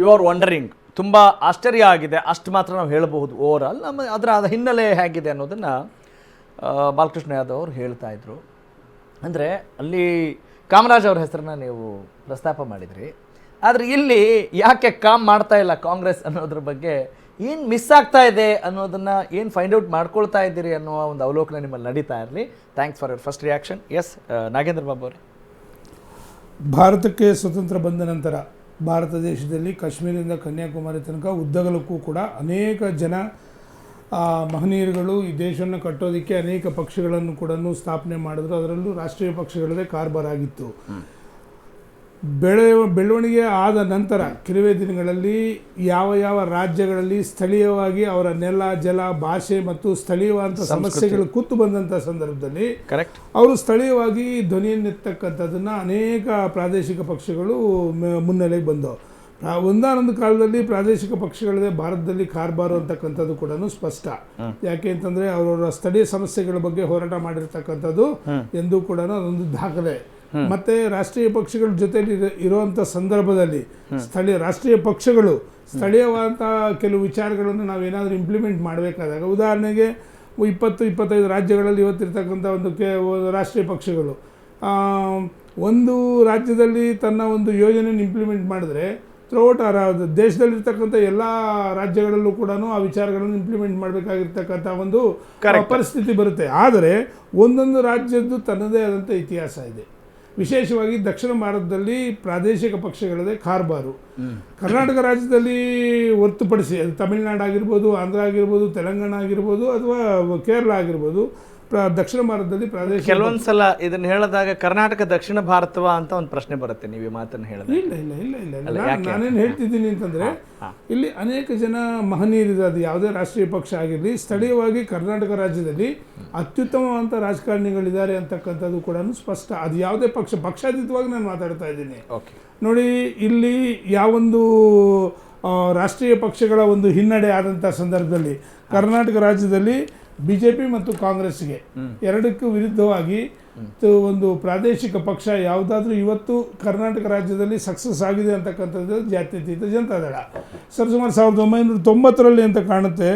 You are wandering, ತುಂಬ ಆಶ್ಚರ್ಯ ಆಗಿದೆ ಅಷ್ಟು ಮಾತ್ರ ನಾವು ಹೇಳಬಹುದು. ಓವರಾಲ್ ಅದರ ಹಿನ್ನೆಲೆ ಹೇಗಿದೆ ಅನ್ನೋದನ್ನು ಬಾಲಕೃಷ್ಣ ಯಾದವ್ ಅವರು ಹೇಳ್ತಾ ಇದ್ರು. ಅಂದರೆ ಅಲ್ಲಿ ಕಾಮರಾಜ್ ಅವ್ರ ಹೆಸರನ್ನ ನೀವು ಪ್ರಸ್ತಾಪ ಮಾಡಿದ್ರಿ, ಆದರೆ ಇಲ್ಲಿ ಯಾಕೆ ಕಾಮ್ ಮಾಡ್ತಾ ಇಲ್ಲ ಕಾಂಗ್ರೆಸ್ ಅನ್ನೋದ್ರ ಬಗ್ಗೆ ಏನು ಮಿಸ್ ಆಗ್ತಾ ಇದೆ ಅನ್ನೋದನ್ನು ಏನು ಫೈಂಡ್ ಔಟ್ ಮಾಡ್ಕೊಳ್ತಾ ಇದ್ದೀರಿ ಅನ್ನೋ ಒಂದು ಅವಲೋಕನ ನಿಮ್ಮಲ್ಲಿ ನಡೀತಾ ಇರಲಿ. Thanks for your first reaction. Yes, Nagendra Babu ಅವರೇ. ಭಾರತಕ್ಕೆ ಸ್ವತಂತ್ರ ಬಂದ ನಂತರ ಭಾರತ ದೇಶದಲ್ಲಿ ಕಾಶ್ಮೀರದಿಂದ ಕನ್ಯಾಕುಮಾರಿ ತನಕ ಉದ್ದಗಲಕ್ಕೂ ಕೂಡ ಅನೇಕ ಜನ ಮಹನೀಯರುಗಳು ಈ ದೇಶವನ್ನು ಕಟ್ಟೋದಕ್ಕೆ ಅನೇಕ ಪಕ್ಷಗಳನ್ನು ಕೂಡ ಸ್ಥಾಪನೆ ಮಾಡಿದ್ರು. ಅದರಲ್ಲೂ ರಾಷ್ಟ್ರೀಯ ಪಕ್ಷಗಳದೇ ಕಾರ್ಬಾರಾಗಿತ್ತು. ಬೆಳವಣಿಗೆ ಆದ ನಂತರ ಕೆಲವೇ ದಿನಗಳಲ್ಲಿ ಯಾವ ರಾಜ್ಯಗಳಲ್ಲಿ ಸ್ಥಳೀಯವಾಗಿ ಅವರ ನೆಲ, ಜಲ, ಭಾಷೆ ಮತ್ತು ಸ್ಥಳೀಯವಾದಂಥ ಸಮಸ್ಯೆಗಳು ಕುತ್ತು ಬಂದಂಥ ಸಂದರ್ಭದಲ್ಲಿ ಅವರು ಸ್ಥಳೀಯವಾಗಿ ಧ್ವನಿಯನ್ನೆತ್ತಕ್ಕಂಥದ್ದನ್ನು ಅನೇಕ ಪ್ರಾದೇಶಿಕ ಪಕ್ಷಗಳು ಮುನ್ನೆಲೆಗೆ ಬಂದವು. ಒಂದಾನೊಂದು ಕಾಲದಲ್ಲಿ ಪ್ರಾದೇಶಿಕ ಪಕ್ಷಗಳದೇ ಭಾರತದಲ್ಲಿ ಕಾರ್ಬಾರು ಅಂತಕ್ಕಂಥದ್ದು ಕೂಡ ಸ್ಪಷ್ಟ. ಯಾಕೆ ಅಂತಂದರೆ ಅವರವರ ಸ್ಥಳೀಯ ಸಮಸ್ಯೆಗಳ ಬಗ್ಗೆ ಹೋರಾಟ ಮಾಡಿರ್ತಕ್ಕಂಥದ್ದು ಎಂದೂ ಕೂಡ ಅದೊಂದು ದಾಖಲೆ. ಮತ್ತು ರಾಷ್ಟ್ರೀಯ ಪಕ್ಷಗಳ ಜೊತೆಲಿ ಇರುವಂಥ ಸಂದರ್ಭದಲ್ಲಿ ರಾಷ್ಟ್ರೀಯ ಪಕ್ಷಗಳು ಸ್ಥಳೀಯವಾದಂಥ ಕೆಲವು ವಿಚಾರಗಳನ್ನು ನಾವೇನಾದರೂ ಇಂಪ್ಲಿಮೆಂಟ್ ಮಾಡಬೇಕಾದಾಗ, ಉದಾಹರಣೆಗೆ 20-25 ರಾಜ್ಯಗಳಲ್ಲಿ ಇವತ್ತಿರ್ತಕ್ಕಂಥ ಒಂದು ರಾಷ್ಟ್ರೀಯ ಪಕ್ಷಗಳು ಒಂದು ರಾಜ್ಯದಲ್ಲಿ ತನ್ನ ಒಂದು ಯೋಜನೆಯನ್ನು ಇಂಪ್ಲಿಮೆಂಟ್ ಮಾಡಿದ್ರೆ ಥ್ರೂಔಟ್ ದೇಶದಲ್ಲಿರ್ತಕ್ಕಂಥ ಎಲ್ಲ ರಾಜ್ಯಗಳಲ್ಲೂ ಕೂಡ ಆ ವಿಚಾರಗಳನ್ನು ಇಂಪ್ಲಿಮೆಂಟ್ ಮಾಡಬೇಕಾಗಿರ್ತಕ್ಕಂಥ ಒಂದು ಪರಿಸ್ಥಿತಿ ಬರುತ್ತೆ. ಆದರೆ ಒಂದೊಂದು ರಾಜ್ಯದ್ದು ತನ್ನದೇ ಆದಂಥ ಇತಿಹಾಸ ಇದೆ. ವಿಶೇಷವಾಗಿ ದಕ್ಷಿಣ ಭಾರತದಲ್ಲಿ ಪ್ರಾದೇಶಿಕ ಪಕ್ಷಗಳದೇ ಕಾರ್ಬಾರು. ಕರ್ನಾಟಕ ರಾಜ್ಯದಲ್ಲಿ ಹೊರತುಪಡಿಸಿ ಅದು ತಮಿಳುನಾಡು ಆಗಿರ್ಬೋದು, ಆಂಧ್ರ ಆಗಿರ್ಬೋದು, ತೆಲಂಗಾಣ ಆಗಿರ್ಬೋದು ಅಥವಾ ಕೇರಳ ಆಗಿರ್ಬೋದು, ದಕ್ಷಿಣ ಭಾರತದಲ್ಲಿ ಪ್ರಾದೇಶಿಕ ಕೆಲವೊಂದು ಸಲ ಇದನ್ನು ಹೇಳಿದಾಗ ಕರ್ನಾಟಕ ದಕ್ಷಿಣ ಭಾರತವ ಅಂತ ಒಂದು ಪ್ರಶ್ನೆ ಬರುತ್ತೆ. ನೀವು ಈ ಮಾತನ್ನು ಹೇಳಿದ್ರೆ ಇಲ್ಲ, ನಾನೇನು ಹೇಳ್ತಿದ್ದೀನಿ ಅಂತಂದರೆ ಇಲ್ಲಿ ಅನೇಕ ಜನ ಮಹನೀಯರಿದೆ. ಅದು ಯಾವುದೇ ರಾಷ್ಟ್ರೀಯ ಪಕ್ಷ ಆಗಿರಲಿ, ಸ್ಥಳೀಯವಾಗಿ ಕರ್ನಾಟಕ ರಾಜ್ಯದಲ್ಲಿ ಅತ್ಯುತ್ತಮವಾದಂಥ ರಾಜಕಾರಣಿಗಳಿದ್ದಾರೆ ಅಂತಕ್ಕಂಥದ್ದು ಕೂಡ ಸ್ಪಷ್ಟ. ಅದು ಯಾವುದೇ ಪಕ್ಷಾತೀತವಾಗಿ ನಾನು ಮಾತಾಡ್ತಾ ಇದ್ದೀನಿ. ನೋಡಿ, ಇಲ್ಲಿ ಯಾವೊಂದು ರಾಷ್ಟ್ರೀಯ ಪಕ್ಷಗಳ ಒಂದು ಹಿನ್ನಡೆ ಆದಂಥ ಸಂದರ್ಭದಲ್ಲಿ ಕರ್ನಾಟಕ ರಾಜ್ಯದಲ್ಲಿ BJP ಮತ್ತು ಕಾಂಗ್ರೆಸ್ಗೆ ಎರಡಕ್ಕೂ ವಿರುದ್ಧವಾಗಿ ಒಂದು ಪ್ರಾದೇಶಿಕ ಪಕ್ಷ ಯಾವುದಾದ್ರೂ ಇವತ್ತು ಕರ್ನಾಟಕ ರಾಜ್ಯದಲ್ಲಿ ಸಕ್ಸಸ್ ಆಗಿದೆ ಅಂತಕ್ಕಂಥದ್ದು ಜಾತ್ಯತೀತ ಜನತಾದಳ. ಸುಮಾರು 1990ರಲ್ಲಿ ಅಂತ ಕಾಣುತ್ತೆ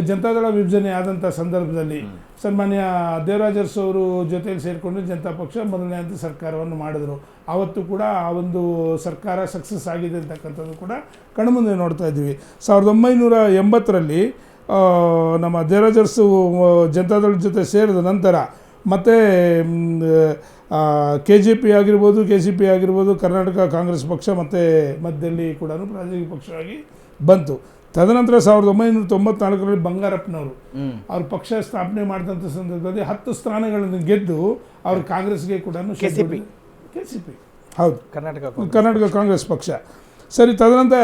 ಜನತಾದಳ ವಿಭಜನೆ ಆದಂಥ ಸಂದರ್ಭದಲ್ಲಿ ಸನ್ಮಾನ್ಯ ದೇವರಾಜ ಅರಸು ಅವರು ಜೊತೆಯಲ್ಲಿ ಸೇರಿಕೊಂಡು ಜನತಾ ಪಕ್ಷ ಮೊದಲನೇ ಹಂತ ಸರ್ಕಾರವನ್ನು ಮಾಡಿದ್ರು. ಆವತ್ತು ಕೂಡ ಆ ಒಂದು ಸರ್ಕಾರ ಸಕ್ಸಸ್ ಆಗಿದೆ ಅಂತಕ್ಕಂಥದ್ದು ಕೂಡ ಕಣ್ಮುಂದೆ ನೋಡ್ತಾ ಇದ್ದೀವಿ. 1980ರಲ್ಲಿ ನಮ್ಮ ದೇವರಾಜ ಅರಸು ಜನತಾದಳದ ಜೊತೆ ಸೇರಿದ ನಂತರ ಮತ್ತು KJP ಆಗಿರ್ಬೋದು, KCP ಆಗಿರ್ಬೋದು, ಕರ್ನಾಟಕ ಕಾಂಗ್ರೆಸ್ ಪಕ್ಷ ಮತ್ತು ಮಧ್ಯದಲ್ಲಿ ಕೂಡ ಪ್ರಾದೇಶಿಕ ಪಕ್ಷವಾಗಿ ಬಂತು. ತದನಂತರ 1994ರಲ್ಲಿ ಬಂಗಾರಪ್ಪನವರು ಅವ್ರ ಪಕ್ಷ ಸ್ಥಾಪನೆ ಮಾಡಿದಂಥ ಸಂದರ್ಭದಲ್ಲಿ 10 ಸ್ಥಾನಗಳನ್ನು ಗೆದ್ದು ಅವರು ಕಾಂಗ್ರೆಸ್ಗೆ ಕೂಡ KCP ಹೌದು ಕರ್ನಾಟಕ ಕಾಂಗ್ರೆಸ್ ಪಕ್ಷ. ಸರಿ, ತದನಂತರ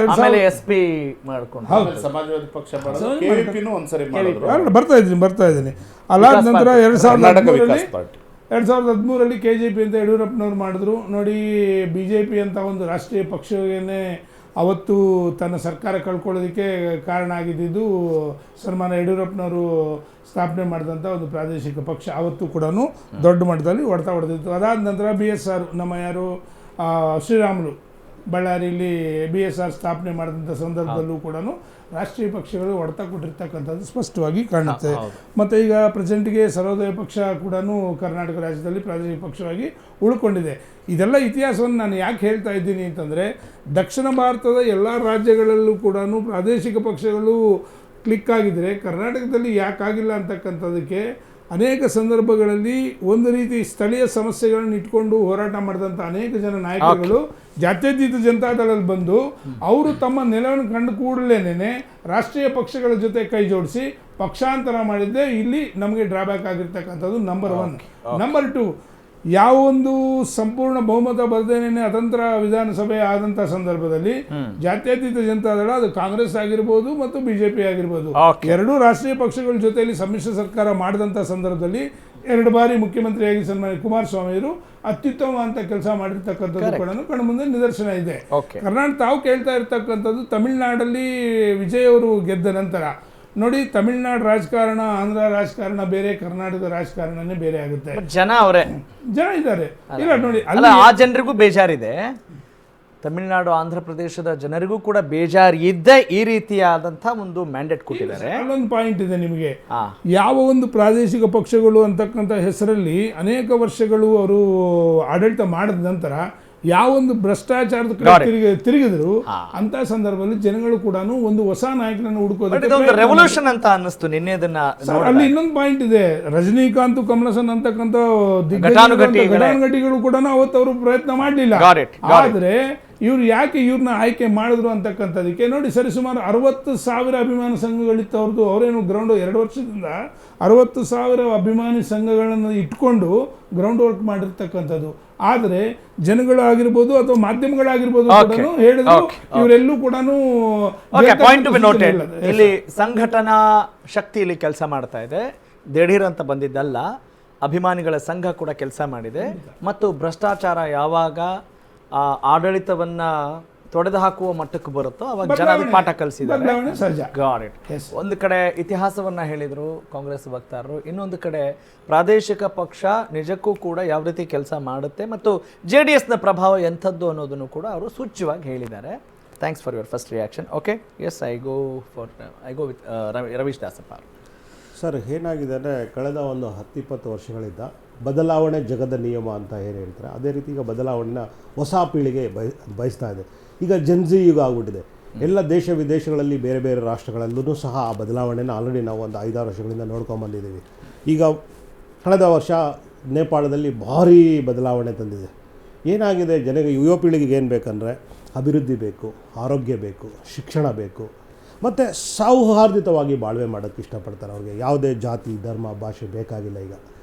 ಬರ್ತಾ ಇದ್ದೀನಿ. ಅಲ್ಲಾದ ನಂತರ 2013ರಲ್ಲಿ KJP ಅಂತ ಯಡಿಯೂರಪ್ಪನವ್ರು ಮಾಡಿದ್ರು. ನೋಡಿ, BJP ಅಂತ ಒಂದು ರಾಷ್ಟ್ರೀಯ ಪಕ್ಷವನ್ನೇ ಅವತ್ತು ತನ್ನ ಸರ್ಕಾರ ಕಳ್ಕೊಳ್ಳೋದಕ್ಕೆ ಕಾರಣ ಆಗಿದ್ದು ಸನ್ಮಾನ ಯಡಿಯೂರಪ್ಪನವರು ಸ್ಥಾಪನೆ ಮಾಡಿದಂಥ ಒಂದು ಪ್ರಾದೇಶಿಕ ಪಕ್ಷ ಅವತ್ತು ಕೂಡ ದೊಡ್ಡ ಮಟ್ಟದಲ್ಲಿ ಹೊಡೆದಿತ್ತು. ಅದಾದ ನಂತರ BSR ನಮ್ಮ ಯಾರು ಶ್ರೀರಾಮುಲು ಬಳ್ಳಾರಿಯಲ್ಲಿ BSR ಸ್ಥಾಪನೆ ಮಾಡಿದಂಥ ಸಂದರ್ಭದಲ್ಲೂ ಕೂಡ ರಾಷ್ಟ್ರೀಯ ಪಕ್ಷಗಳು ಹೊಡೆತ ಕೊಟ್ಟಿರ್ತಕ್ಕಂಥದ್ದು ಸ್ಪಷ್ಟವಾಗಿ ಕಾಣುತ್ತೆ. ಮತ್ತು ಈಗ ಪ್ರೆಸೆಂಟ್ಗೆ ಸರ್ವೋದಯ ಪಕ್ಷ ಕೂಡ ಕರ್ನಾಟಕ ರಾಜ್ಯದಲ್ಲಿ ಪ್ರಾದೇಶಿಕ ಪಕ್ಷವಾಗಿ ಉಳ್ಕೊಂಡಿದೆ. ಇದೆಲ್ಲ ಇತಿಹಾಸವನ್ನು ನಾನು ಯಾಕೆ ಹೇಳ್ತಾ ಇದ್ದೀನಿ ಅಂತಂದರೆ, ದಕ್ಷಿಣ ಭಾರತದ ಎಲ್ಲ ರಾಜ್ಯಗಳಲ್ಲೂ ಕೂಡ ಪ್ರಾದೇಶಿಕ ಪಕ್ಷಗಳು ಕ್ಲಿಕ್ ಆಗಿದ್ದರೆ ಕರ್ನಾಟಕದಲ್ಲಿ ಯಾಕಾಗಿಲ್ಲ ಅಂತಕ್ಕಂಥದ್ದಕ್ಕೆ ಅನೇಕ ಸಂದರ್ಭಗಳಲ್ಲಿ ಒಂದು ರೀತಿ ಸ್ಥಳೀಯ ಸಮಸ್ಯೆಗಳನ್ನು ಇಟ್ಕೊಂಡು ಹೋರಾಟ ಮಾಡಿದಂಥ ಅನೇಕ ಜನ ನಾಯಕರುಗಳು ಜಾತ್ಯತೀತ ಜನತಾದಳದಲ್ಲಿ ಬಂದು ಅವರು ತಮ್ಮ ನೆಲವನ್ನು ಕಂಡು ಕೂಡಲೇನೆ ರಾಷ್ಟ್ರೀಯ ಪಕ್ಷಗಳ ಜೊತೆ ಕೈ ಜೋಡಿಸಿ ಪಕ್ಷಾಂತರ ಮಾಡಿದ್ದೇ ಇಲ್ಲಿ ನಮಗೆ ಡ್ರಾಬ್ಯಾಕ್ ಆಗಿರ್ತಕ್ಕಂಥದ್ದು ನಂಬರ್ 1. ನಂಬರ್ 2, ಯಾವೊಂದು ಸಂಪೂರ್ಣ ಬಹುಮತ ಬರದೇನೆ ಅತಂತ್ರ ವಿಧಾನಸಭೆ ಆದಂಥ ಸಂದರ್ಭದಲ್ಲಿ ಜಾತ್ಯತೀತ ಜನತಾದಳ, ಅದು ಕಾಂಗ್ರೆಸ್ ಆಗಿರ್ಬೋದು ಮತ್ತು BJP ಆಗಿರ್ಬೋದು, ಎರಡೂ ರಾಷ್ಟ್ರೀಯ ಪಕ್ಷಗಳ ಜೊತೆಯಲ್ಲಿ ಸಮ್ಮಿಶ್ರ ಸರ್ಕಾರ ಮಾಡಿದಂಥ ಸಂದರ್ಭದಲ್ಲಿ 2 ಬಾರಿ ಮುಖ್ಯಮಂತ್ರಿಯಾಗಿ ಸನ್ಮಾನ್ಯ ಕುಮಾರಸ್ವಾಮಿಯವರು ಅತ್ಯುತ್ತಮ ಅಂತ ಕೆಲಸ ಮಾಡಿರ್ತಕ್ಕಂಥದ್ದು ಕೂಡ ಕಣ್ಮುಂದೆ ನಿದರ್ಶನ ಇದೆ. ತಾವು ಕೇಳ್ತಾ ಇರ್ತಕ್ಕಂಥದ್ದು ತಮಿಳುನಾಡಲ್ಲಿ ವಿಜಯ್ ಅವರು ಗೆದ್ದ ನಂತರ ನೋಡಿ, ತಮಿಳುನಾಡು ರಾಜಕಾರಣ, ಆಂಧ್ರ ರಾಜಕಾರಣ ಬೇರೆ, ಕರ್ನಾಟಕ ರಾಜಕಾರಣನೇ ಬೇರೆ ಆಗುತ್ತೆ. ಜನ ಇದ್ದಾರೆ ಇಲ್ಲ ನೋಡಿ, ಆ ಜನರಿಗೂ ಬೇಜಾರಿದೆ. ತಮಿಳುನಾಡು ಆಂಧ್ರ ಪ್ರದೇಶದ ಜನರಿಗೂ ಕೂಡ ಬೇಜಾರು ಇದ್ದೇ ಈ ರೀತಿಯಾದಂಥ ಒಂದು ಮ್ಯಾಂಡೇಟ್ ಕೊಟ್ಟಿದ್ದಾರೆ. ಅಲ್ಲೊಂದು ಪಾಯಿಂಟ್ ಇದೆ ನಿಮಗೆ. ಹಾ. ಯಾವ ಒಂದು ಪ್ರಾದೇಶಿಕ ಪಕ್ಷಗಳು ಅಂತಕ್ಕಂಥ ಹೆಸರಲ್ಲಿ ಅನೇಕ ವರ್ಷಗಳು ಅವರು ಆಡಳಿತ ಮಾಡಿದ ನಂತರ ಯಾವೊಂದು ಭ್ರಷ್ಟಾಚಾರದ ಕಡೆ ತಿರುಗಿದ್ರು ಅಂತ ಸಂದರ್ಭದಲ್ಲಿ ಜನಗಳು ಕೂಡ ಒಂದು ಹೊಸ ನಾಯಕನನ್ನು ಹುಡುಕೋದಕ್ಕೆ ರೆವಲ್ಯೂಷನ್ ಅಂತ ಅನ್ನಿಸ್ತು ನಿನ್ನೆ. ಅಲ್ಲಿ ಇನ್ನೊಂದು ಪಾಯಿಂಟ್ ಇದೆ. ರಜನಿಕಾಂತ್ ಕಮಲಸನ್ ಅಂತಕ್ಕಂಥ ಘಟಾನುಘಟಿಗಳು ಕೂಡ ಅವತ್ತು ಅವರು ಪ್ರಯತ್ನ ಮಾಡಲಿಲ್ಲ. ಆದ್ರೆ ಇವ್ರು ಯಾಕೆ ಇವ್ರನ್ನ ಆಯ್ಕೆ ಮಾಡಿದ್ರು ಅಂತಕ್ಕಂಥದಕ್ಕೆ ನೋಡಿ, ಸರಿಸುಮಾರು 60,000 ಅಭಿಮಾನಿ ಸಂಘಗಳಿತ್ತು ಅವ್ರದ್ದು. ಅವರೇನು ಗ್ರೌಂಡ್ 2 ವರ್ಷದಿಂದ 60,000 ಅಭಿಮಾನಿ ಸಂಘಗಳನ್ನು ಇಟ್ಕೊಂಡು ಗ್ರೌಂಡ್ ವರ್ಕ್ ಮಾಡಿರ್ತಕ್ಕಂಥದ್ದು. ಆದರೆ ಜನಗಳು ಆಗಿರ್ಬೋದು ಅಥವಾ ಮಾಧ್ಯಮಗಳಾಗಿರ್ಬೋದು ಹೇಳಿದ್ರು ಇವರೆಲ್ಲೂ ಕೂಡ ಇಲ್ಲಿ ಸಂಘಟನಾ ಶಕ್ತಿ ಇಲ್ಲಿ ಕೆಲಸ ಮಾಡ್ತಾ ಇದೆ. ದಿಢೀರ್ ಅಂತ ಬಂದಿದ್ದಲ್ಲ, ಅಭಿಮಾನಿಗಳ ಸಂಘ ಕೂಡ ಕೆಲಸ ಮಾಡಿದೆ. ಮತ್ತು ಭ್ರಷ್ಟಾಚಾರ ಯಾವಾಗ ಆಡಳಿತವನ್ನ ತೊಡೆದು ಹಾಕುವ ಮಟ್ಟಕ್ಕೆ ಬರುತ್ತೋ ಅವಾಗ ಜನ ಪಾಠ ಕಲಿಸಿದ್ದಾರೆ. ಒಂದು ಕಡೆ ಇತಿಹಾಸವನ್ನ ಹೇಳಿದ್ರು ಕಾಂಗ್ರೆಸ್ ವಕ್ತಾರರು, ಇನ್ನೊಂದು ಕಡೆ ಪ್ರಾದೇಶಿಕ ಪಕ್ಷ ನಿಜಕ್ಕೂ ಕೂಡ ಯಾವ ರೀತಿ ಕೆಲಸ ಮಾಡುತ್ತೆ ಮತ್ತು JDSನ ಪ್ರಭಾವ ಎಂಥದ್ದು ಅನ್ನೋದನ್ನು ಕೂಡ ಅವರು ಸೂಚ್ಯವಾಗಿ ಹೇಳಿದ್ದಾರೆ. Thanks for your first reaction. Okay, yes, I go with Ravish Dasappa. Sir, ಏನಾಗಿದೆ ಅಂದರೆ ಕಳೆದ ಒಂದು 10-20 ವರ್ಷಗಳಿಂದ ಬದಲಾವಣೆ ಜಗದ ನಿಯಮ ಅಂತ ಏನು ಹೇಳ್ತಾರೆ, ಅದೇ ರೀತಿ ಈಗ ಬದಲಾವಣೆನ ಹೊಸ ಪೀಳಿಗೆ ಬಯಸ್ತಾ ಇದೆ. ಈಗ ಜನ್ಜಿ ಯುಗ ಆಗ್ಬಿಟ್ಟಿದೆ. ಎಲ್ಲ ದೇಶ ವಿದೇಶಗಳಲ್ಲಿ ಬೇರೆ ಬೇರೆ ರಾಷ್ಟ್ರಗಳಲ್ಲೂ ಸಹ ಆ ಬದಲಾವಣೆನ ಆಲ್ರೆಡಿ ನಾವು ಒಂದು 5-6 ವರ್ಷಗಳಿಂದ ನೋಡ್ಕೊಂಬಂದಿದ್ದೀವಿ. ಈಗ ಕಳೆದ ವರ್ಷ ನೇಪಾಳದಲ್ಲಿ ಭಾರೀ ಬದಲಾವಣೆ ತಂದಿದೆ. ಏನಾಗಿದೆ, ಜನರಿಗೆ ಯುವ ಪೀಳಿಗೆಗೆ ಏನು ಬೇಕಂದರೆ ಅಭಿವೃದ್ಧಿ ಬೇಕು, ಆರೋಗ್ಯ ಬೇಕು, ಶಿಕ್ಷಣ ಬೇಕು, ಮತ್ತು ಸೌಹಾರ್ದಿತವಾಗಿ ಬಾಳ್ವೆ ಮಾಡೋಕ್ಕೆ ಇಷ್ಟಪಡ್ತಾರೆ. ಅವ್ರಿಗೆ ಯಾವುದೇ ಜಾತಿ ಧರ್ಮ ಭಾಷೆ ಬೇಕಾಗಿಲ್ಲ ಈಗ.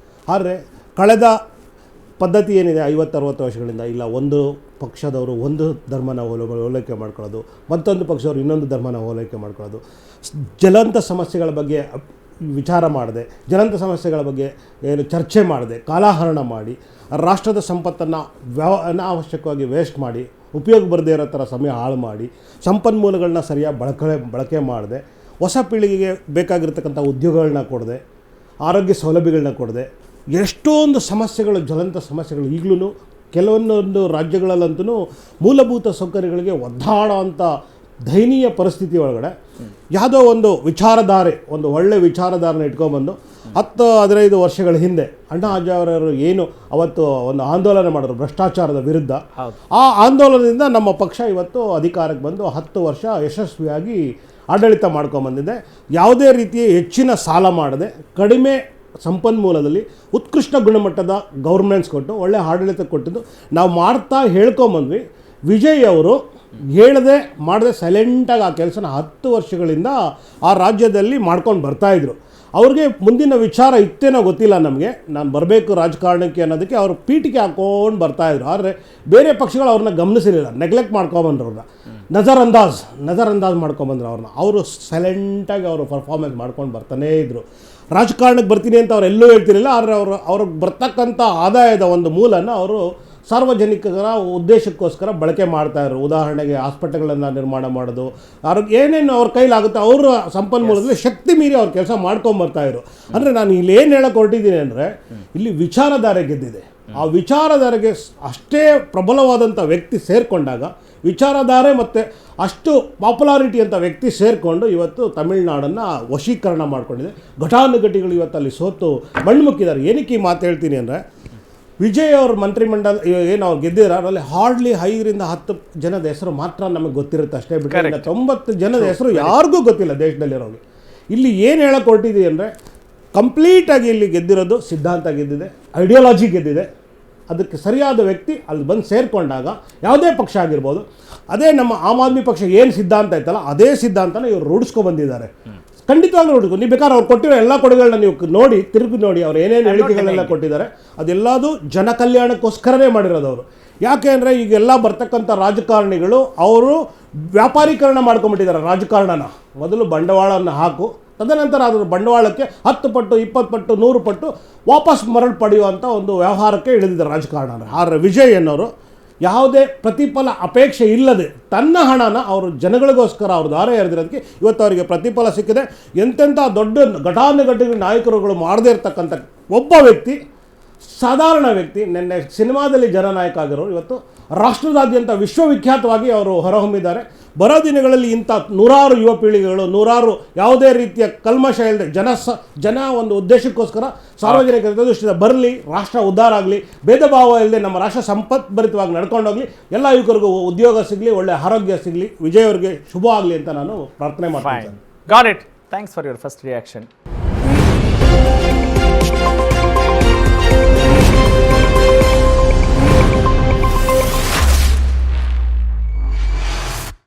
ಆದರೆ ಕಳೆದ ಪದ್ಧತಿ ಏನಿದೆ 50-60 ವರ್ಷಗಳಿಂದ, ಇಲ್ಲ ಒಂದು ಪಕ್ಷದವರು ಒಂದು ಧರ್ಮನ ಹೋಲಿಕೆ ಮಾಡ್ಕೊಳ್ಳೋದು, ಮತ್ತೊಂದು ಪಕ್ಷದವರು ಇನ್ನೊಂದು ಧರ್ಮನ ಹೋಲಿಕೆ ಮಾಡ್ಕೊಳ್ಳೋದು, ಜ್ವಲಂತ ಸಮಸ್ಯೆಗಳ ಬಗ್ಗೆ ವಿಚಾರ ಮಾಡದೆ, ಜ್ವಲಂತ ಸಮಸ್ಯೆಗಳ ಬಗ್ಗೆ ಏನು ಚರ್ಚೆ ಮಾಡದೆ, ಕಾಲಹರಣ ಮಾಡಿ, ರಾಷ್ಟ್ರದ ಸಂಪತ್ತನ್ನು ಅನಾವಶ್ಯಕವಾಗಿ ವೇಸ್ಟ್ ಮಾಡಿ, ಉಪಯೋಗ ಬರದೇ ಇರೋ ಥರ ಸಮಯ ಹಾಳು ಮಾಡಿ, ಸಂಪನ್ಮೂಲಗಳನ್ನ ಸರಿಯಾಗಿ ಬಳಕೆ ಮಾಡದೆ, ಹೊಸ ಪೀಳಿಗೆಗೆ ಬೇಕಾಗಿರ್ತಕ್ಕಂಥ ಉದ್ಯೋಗಗಳನ್ನ ಕೊಡದೆ, ಆರೋಗ್ಯ ಸೌಲಭ್ಯಗಳನ್ನ ಕೊಡದೆ, ಎಷ್ಟೊಂದು ಸಮಸ್ಯೆಗಳು, ಜ್ವಲಂತ ಸಮಸ್ಯೆಗಳು ಈಗಲೂ ಕೆಲವೊಂದೊಂದು ರಾಜ್ಯಗಳಲ್ಲಂತೂ ಮೂಲಭೂತ ಸೌಕರ್ಯಗಳಿಗೆ ಒದ್ದಾಡೋ ಅಂಥ ದಯನೀಯ ಪರಿಸ್ಥಿತಿ ಒಳಗಡೆ ಯಾವುದೋ ಒಂದು ವಿಚಾರಧಾರೆ, ಒಂದು ಒಳ್ಳೆ ವಿಚಾರಧಾರೆನ ಇಟ್ಕೊಂಡ್ಬಂದು 10-15 ವರ್ಷಗಳ ಹಿಂದೆ ಅಣ್ಣಾ ಹಜಾರೆಯವರು ಏನು ಅವತ್ತು ಒಂದು ಆಂದೋಲನ ಮಾಡಿದ್ರು ಭ್ರಷ್ಟಾಚಾರದ ವಿರುದ್ಧ, ಆ ಆಂದೋಲನದಿಂದ ನಮ್ಮ ಪಕ್ಷ ಇವತ್ತು ಅಧಿಕಾರಕ್ಕೆ ಬಂದು 10 ವರ್ಷ ಯಶಸ್ವಿಯಾಗಿ ಆಡಳಿತ ಮಾಡ್ಕೊಂಬಂದಿದೆ. ಯಾವುದೇ ರೀತಿಯ ಹೆಚ್ಚಿನ ಸಾಲ ಮಾಡದೆ, ಕಡಿಮೆ ಸಂಪನ್ಮೂಲದಲ್ಲಿ ಉತ್ಕೃಷ್ಟ ಗುಣಮಟ್ಟದ ಗೌರ್ಮೆನ್ಸ್ ಕೊಟ್ಟು ಒಳ್ಳೆ ಆಡಳಿತ ಕೊಟ್ಟಿದ್ದು ನಾವು ಮಾಡ್ತಾ ಹೇಳ್ಕೊಂಬಂದ್ವಿ. ವಿಜಯ್ ಅವರು ಹೇಳದೆ ಮಾಡದೆ ಸೈಲೆಂಟಾಗಿ ಆ ಕೆಲಸನ 10 ವರ್ಷಗಳಿಂದ ಆ ರಾಜ್ಯದಲ್ಲಿ ಮಾಡ್ಕೊಂಡು ಬರ್ತಾಯಿದ್ರು. ಅವ್ರಿಗೆ ಮುಂದಿನ ವಿಚಾರ ಇತ್ತೇನೋ ಗೊತ್ತಿಲ್ಲ ನಮಗೆ, ನಾನು ಬರಬೇಕು ರಾಜಕಾರಣಕ್ಕೆ ಅನ್ನೋದಕ್ಕೆ ಅವರು ಪೀಠಿಗೆ ಹಾಕ್ಕೊಂಡು ಬರ್ತಾಯಿದ್ರು. ಆದರೆ ಬೇರೆ ಪಕ್ಷಗಳು ಅವ್ರನ್ನ ಗಮನಿಸಿರಲಿಲ್ಲ, ನೆಗ್ಲೆಕ್ಟ್ ಮಾಡ್ಕೊಬಂದ್ರು ಅವ್ರನ್ನ, ನಜರ್ ಅಂದಾಜ್ ಮಾಡ್ಕೊಂಬಂದ್ರು ಅವ್ರನ್ನ. ಅವರು ಸೈಲೆಂಟಾಗಿ ಅವರು ಪರ್ಫಾರ್ಮೆನ್ಸ್ ಮಾಡ್ಕೊಂಡು ಬರ್ತಾನೇ ಇದ್ದರು. ರಾಜಕಾರಣಕ್ಕೆ ಬರ್ತೀನಿ ಅಂತ ಅವ್ರು ಎಲ್ಲೂ ಹೇಳ್ತಿರಲಿಲ್ಲ. ಆದರೆ ಅವ್ರಿಗೆ ಬರ್ತಕ್ಕಂಥ ಆದಾಯದ ಒಂದು ಮೂಲನ ಅವರು ಸಾರ್ವಜನಿಕರ ಉದ್ದೇಶಕ್ಕೋಸ್ಕರ ಬಳಕೆ ಮಾಡ್ತಾಯಿದ್ರು. ಉದಾಹರಣೆಗೆ ಹಾಸ್ಪಿಟಲ್ಗಳನ್ನು ನಿರ್ಮಾಣ ಮಾಡೋದು, ಆರೋಗ್ಯ ಏನೇನು ಅವ್ರ ಕೈಲಾಗುತ್ತೆ ಅವರ ಸಂಪನ್ಮೂಲದಲ್ಲಿ ಶಕ್ತಿ ಮೀರಿ ಅವ್ರು ಕೆಲಸ ಮಾಡ್ಕೊಂಬರ್ತಾಯಿದ್ರು. ಅಂದರೆ ನಾನು ಇಲ್ಲಿ ಏನು ಹೇಳಕ್ಕೆ ಹೊರಟಿದ್ದೀನಿ ಅಂದರೆ, ಇಲ್ಲಿ ವಿಚಾರಧಾರೆ ಗೆದ್ದಿದೆ. ಆ ವಿಚಾರಧಾರೆಗೆ ಅಷ್ಟೇ ಪ್ರಬಲವಾದಂಥ ವ್ಯಕ್ತಿ ಸೇರಿಕೊಂಡಾಗ, ವಿಚಾರಧಾರೆ ಮತ್ತು ಅಷ್ಟು ಪಾಪ್ಯುಲಾರಿಟಿ ಅಂತ ವ್ಯಕ್ತಿ ಸೇರಿಕೊಂಡು ಇವತ್ತು ತಮಿಳುನಾಡನ್ನು ವಶೀಕರಣ ಮಾಡ್ಕೊಂಡಿದೆ. ಘಟಾನುಘಟಿಗಳು ಇವತ್ತು ಅಲ್ಲಿ ಸೋತು ಮಣ್ಣು ಮುಕ್ಕಿದ್ದಾರೆ. ಏನಕ್ಕೆ ಈ ಮಾತು ಹೇಳ್ತೀನಿ ಅಂದರೆ, ವಿಜಯ್ ಅವ್ರ ಮಂತ್ರಿಮಂಡಲ ಏನು ಅವ್ರು ಗೆದ್ದಿದ್ದಾರೆ, ಅದರಲ್ಲಿ ಹಾರ್ಡ್ಲಿ 5-10 ಜನದ ಹೆಸರು ಮಾತ್ರ ನಮಗೆ ಗೊತ್ತಿರುತ್ತೆ ಅಷ್ಟೇ ಬಿಟ್ಟರೆ 90 ಜನದ ಹೆಸರು ಯಾರಿಗೂ ಗೊತ್ತಿಲ್ಲ ದೇಶದಲ್ಲಿರೋರಿಗೆ. ಇಲ್ಲಿ ಏನು ಹೇಳಕ್ಕೆ ಹೊರಟಿದ್ದೀವಿ ಅಂದರೆ, ಕಂಪ್ಲೀಟಾಗಿ ಇಲ್ಲಿ ಗೆದ್ದಿರೋದು ಸಿದ್ಧಾಂತ ಗೆದ್ದಿದೆ, ಐಡಿಯಾಲಜಿ ಗೆದ್ದಿದೆ. ಅದಕ್ಕೆ ಸರಿಯಾದ ವ್ಯಕ್ತಿ ಅಲ್ಲಿ ಬಂದು ಸೇರಿಕೊಂಡಾಗ ಯಾವುದೇ ಪಕ್ಷ ಆಗಿರ್ಬೋದು, ಅದೇ ನಮ್ಮ ಆಮ್ ಆದ್ಮಿ ಪಕ್ಷ ಏನು ಸಿದ್ಧಾಂತ ಐತಲ್ಲ ಅದೇ ಸಿದ್ಧಾಂತನ ಇವರು ರೂಢಿಸ್ಕೊಬಂದಿದ್ದಾರೆ. ಖಂಡಿತವಾಗ್ಲೂ ರೂಢಿಸ್ಕೊ. ನೀವು ಬೇಕಾದ್ರೆ ಅವ್ರು ಕೊಟ್ಟಿರೋ ಎಲ್ಲ ಕೊಡುಗಳನ್ನ ನೀವು ನೋಡಿ, ತಿರುಗಿ ನೋಡಿ, ಅವ್ರು ಏನೇನು ಹೇಳಿಕೆಗಳೆಲ್ಲ ಕೊಟ್ಟಿದ್ದಾರೆ ಅದೆಲ್ಲದು ಜನ ಕಲ್ಯಾಣಕ್ಕೋಸ್ಕರನೇ ಮಾಡಿರೋದು ಅವರು. ಯಾಕೆ ಅಂದರೆ ಈಗೆಲ್ಲ ಬರ್ತಕ್ಕಂಥ ರಾಜಕಾರಣಿಗಳು ಅವರು ವ್ಯಾಪಾರೀಕರಣ ಮಾಡ್ಕೊಂಬಿಟ್ಟಿದ್ದಾರೆ ರಾಜಕಾರಣನ. ಮೊದಲು ಬಂಡವಾಳವನ್ನು ಹಾಕು, ತದನಂತರ ಅದರ ಬಂಡವಾಳಕ್ಕೆ 10 ಪಟ್ಟು 20 ಪಟ್ಟು 100 ಪಟ್ಟು ವಾಪಸ್ ಮರಳು ಪಡೆಯುವಂಥ ಒಂದು ವ್ಯವಹಾರಕ್ಕೆ ಇಳಿದಿದ್ದಾರೆ ರಾಜಕಾರಣ. ಆದರೆ ವಿಜಯ್ ಅನ್ನೋರು ಯಾವುದೇ ಪ್ರತಿಫಲ ಅಪೇಕ್ಷೆ ಇಲ್ಲದೆ ತನ್ನ ಹಣನ ಅವರು ಜನಗಳಿಗೋಸ್ಕರ ಅವ್ರ ದಾರ ಎರೆದಿರೋದಕ್ಕೆ ಇವತ್ತು ಅವರಿಗೆ ಪ್ರತಿಫಲ ಸಿಕ್ಕಿದೆ. ಎಂತೆಂಥ ದೊಡ್ಡ ಘಟಾನುಘಟಿ ನಾಯಕರುಗಳು ಮಾಡದೇ ಇರ್ತಕ್ಕಂಥ ಒಬ್ಬ ವ್ಯಕ್ತಿ ಸಾಧಾರಣ ವ್ಯಕ್ತಿ ನಿನ್ನೆ ಸಿನಿಮಾದಲ್ಲಿ ಜನನಾಯಕ ಆಗಿರೋರು ಇವತ್ತು ರಾಷ್ಟ್ರದಾದ್ಯಂತ ವಿಶ್ವವಿಖ್ಯಾತವಾಗಿ ಅವರು ಹೊರಹೊಮ್ಮಿದ್ದಾರೆ. ಬರೋ ದಿನಗಳಲ್ಲಿ ಇಂಥ ನೂರಾರು ಯುವ ಪೀಳಿಗೆಗಳು, ನೂರಾರು ಯಾವುದೇ ರೀತಿಯ ಕಲ್ಮಶ ಇಲ್ಲದೆ ಜನ ಒಂದು ಉದ್ದೇಶಕ್ಕೋಸ್ಕರ ಸಾರ್ವಜನಿಕ ಹಿತದೃಷ್ಟಿಯಿಂದ ಬರಲಿ, ರಾಷ್ಟ್ರ ಉದ್ಧಾರ ಆಗಲಿ, ಭೇದ ಭಾವ ಇಲ್ಲದೆ ನಮ್ಮ ರಾಷ್ಟ್ರ ಸಂಪತ್ಭರಿತವಾಗಿ ನಡ್ಕೊಂಡೋಗ್ಲಿ, ಎಲ್ಲ ಯುವಕರಿಗೂ ಉದ್ಯೋಗ ಸಿಗಲಿ, ಒಳ್ಳೆ ಆರೋಗ್ಯ ಸಿಗಲಿ, ವಿಜಯ್ ಅವರಿಗೆ ಶುಭ ಆಗಲಿ ಅಂತ ನಾನು ಪ್ರಾರ್ಥನೆ ಮಾಡ್ತೀನಿ. Got it. Thanks for your first reaction.